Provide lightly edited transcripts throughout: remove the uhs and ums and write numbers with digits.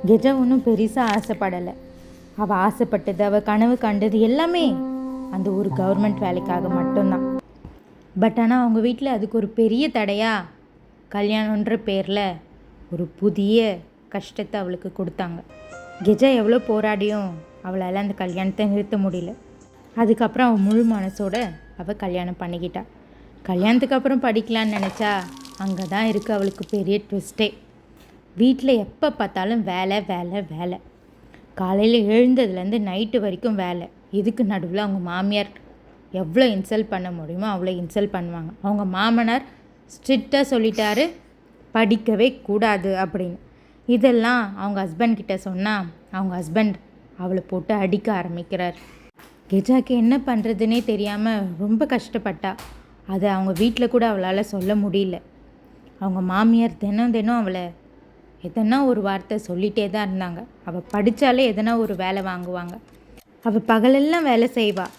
கெஜா ஒன்றும் பெருசாக ஆசைப்படலை. அவள் ஆசைப்பட்டது, அவள் கனவு கண்டது எல்லாமே அந்த ஒரு கவர்மெண்ட் வேலைக்காக மட்டும்தான். பட் ஆனால் அவங்க வீட்டில் அதுக்கு ஒரு பெரிய தடையாக கல்யாணன்ற பேரில் ஒரு புதிய கஷ்டத்தை அவளுக்கு கொடுத்தாங்க. கெஜா எவ்வளோ போராடியும் அவளால் அந்த கல்யாணத்தை நிறுத்த முடியல. அதுக்கப்புறம் அவள் முழு மனசோடு அவள் கல்யாணம் பண்ணிக்கிட்டா. கல்யாணத்துக்கு அப்புறம் படிக்கலான்னு நினச்சா அங்கே தான் இருக்குது அவளுக்கு பெரிய ட்விஸ்ட்டே. வீட்டில் எப்போ பார்த்தாலும் வேலை வேலை வேலை. காலையில் எழுந்ததுலேருந்து நைட்டு வரைக்கும் வேலை. இதுக்கு நடுவில் அவங்க மாமியார் எவ்வளோ இன்சல்ட் பண்ண முடியுமோ அவ்வளோ இன்சல்ட் பண்ணுவாங்க. அவங்க மாமனார் ஸ்ட்ரிக்டாக சொல்லிட்டாரு, படிக்கவே கூடாது அப்படின்னு. இதெல்லாம் அவங்க ஹஸ்பண்ட் கிட்ட சொன்னால் அவங்க ஹஸ்பண்ட் அவளை போட்டு அடிக்க ஆரம்பிக்கிறார். கெஜாக்கு என்ன பண்ணுறதுனே தெரியாமல் ரொம்ப கஷ்டப்பட்டா. அதை அவங்க வீட்டில் கூட அவளால் சொல்ல முடியல. அவங்க மாமியார் தினம் தினம் அவளை எதனா ஒரு வார்த்தை சொல்லிகிட்டே தான் இருந்தாங்க. அவள் படித்தாலே எதனா ஒரு வேலை வாங்குவாங்க. அவள் பகலெல்லாம் வேலை செய்வாள்.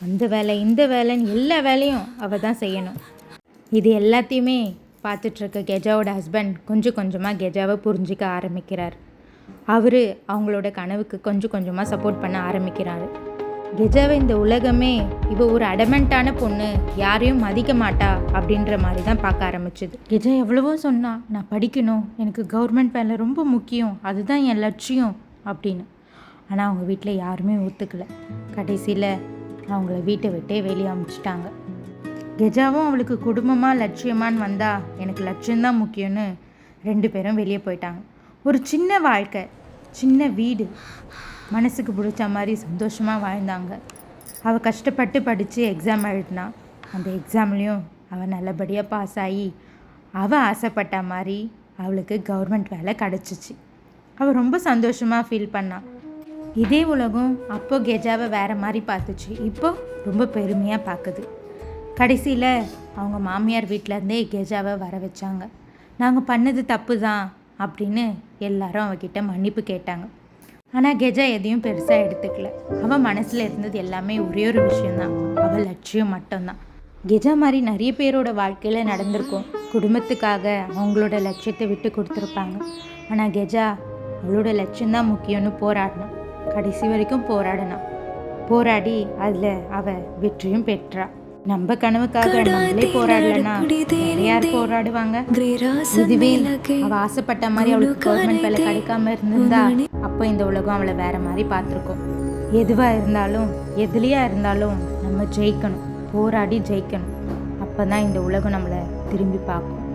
அந்த வேலை இந்த வேலைன்னு எல்லா வேலையும் அவள் தான் செய்யணும். இது எல்லாத்தையுமே பார்த்துட்ருக்க கெஜாவோட ஹஸ்பண்ட் கொஞ்சம் கொஞ்சமாக கெஜாவை புரிஞ்சிக்க ஆரம்பிக்கிறார். அவர் அவங்களோட கனவுக்கு கொஞ்சம் கொஞ்சமாக சப்போர்ட் பண்ண ஆரம்பிக்கிறாரு. கெஜாவை இந்த உலகமே இவள் ஒரு அடமெண்ட்டான பொண்ணு, யாரையும் மதிக்க மாட்டா அப்படின்ற மாதிரி தான் பார்க்க ஆரம்பிச்சுது. கெஜா எவ்வளவோ சொன்னா, நான் படிக்கணும், எனக்கு கவர்மெண்ட் வேலை ரொம்ப முக்கியம், அதுதான் என் லட்சியம் அப்படின்னு. ஆனால் அவங்க வீட்டில் யாருமே ஒத்துக்கலை. கடைசியில் அவங்கள வீட்டை விட்டே வெளியே அனுப்பிச்சிட்டாங்க. கெஜாவும் அவளுக்கு குடும்பமாக லட்சியமானு வந்தால் எனக்கு லட்சியம்தான் முக்கியம்னு 2 பேரும் வெளியே போயிட்டாங்க. ஒரு சின்ன வாழ்க்கை, சின்ன வீடு, மனசுக்கு பிடிச்ச மாதிரி சந்தோஷமாக வாழ்ந்தாங்க. அவள் கஷ்டப்பட்டு படித்து எக்ஸாம் எழுதினா. அந்த எக்ஸாம்லேயும் அவள் நல்லபடியாக பாஸ் ஆகி அவள் ஆசைப்பட்ட மாதிரி அவளுக்கு கவர்மெண்ட் வேலை கிடச்சிச்சு. அவள் ரொம்ப சந்தோஷமாக ஃபீல் பண்ணாள். இதே உலகம் அப்போ கெஜாவை வேறு மாதிரி பார்த்துச்சு, இப்போ ரொம்ப பெருமையாக பார்க்குது. கடைசியில் அவங்க மாமியார் வீட்டிலேருந்தே கெஜாவை வர வச்சாங்க. நாங்கள் பண்ணது தப்பு தான் அப்படின்னு எல்லாரும் அவகிட்ட மன்னிப்பு கேட்டாங்க. ஆனால் கெஜா எதையும் பெருசாக எடுத்துக்கல. அவள் மனசில் இருந்தது எல்லாமே ஒரே ஒரு விஷயந்தான், அவள் லட்சியம் மட்டும்தான். கெஜா மாதிரி நிறைய பேரோட வாழ்க்கையில் நடந்திருக்கும். குடும்பத்துக்காக அவங்களோட லட்சியத்தை விட்டு கொடுத்துருப்பாங்க. ஆனால் கெஜா அவளோட லட்சியம்தான் முக்கியம்னு போராடினான். கடைசி வரைக்கும் போராடி அதில் அவள் வெற்றியும் பெற்றா. நம்ம கனவுக்காக நம்மளே போராடலன்னா யார் போராடுவாங்க? இதுவே அவள் ஆசைப்பட்ட மாதிரி அவளுக்கு கவர்மெண்ட் வேலை கிடைக்காம இருந்திருந்தா அப்போ இந்த உலகம் அவளை வேற மாதிரி பார்த்துருக்கோம். எதுவாக இருந்தாலும் எதுலையா இருந்தாலும் நம்ம ஜெயிக்கணும், போராடி ஜெயிக்கணும். அப்போ தான் இந்த உலகம் நம்மளை திரும்பி பார்க்கும்.